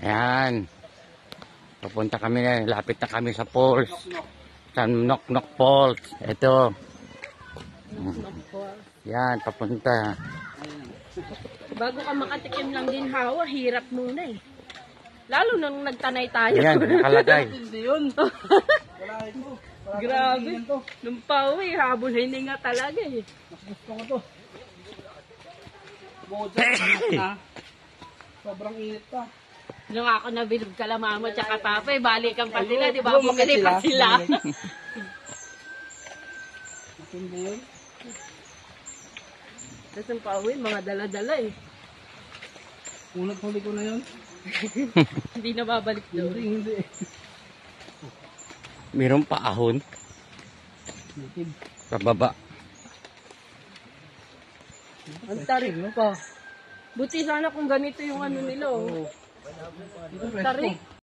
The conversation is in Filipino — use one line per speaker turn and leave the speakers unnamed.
Ayan. Papunta kami na, lapit na kami sa falls. Sa Nok Nok Falls. Ito. Yan, papunta.
Bago ka makatikim lang din hawa, hirap muna eh. Lalo nang nagtanay tayo.
Ayan, nakalagay.
Hindi yun.
Grabe. Nung pauwi, habol hininga talaga eh.
Mas gusto ko to. Moja na. Sobrang init pa.
Nung ako nabilog ka lang mama tsaka papa, balikan pa sila, di ba? Bumili pa sila.
Hindi yun.
Tapos nung pauwi, mga dala-dala eh.
Unang huli ko na yun.
Hindi na babalik doon.
Hindi.
Mayroon pa ahon.
Litig.
Sa baba.
Ang tarik pa. Buti sana kung ganito yung ano nila oh. Ang tarik.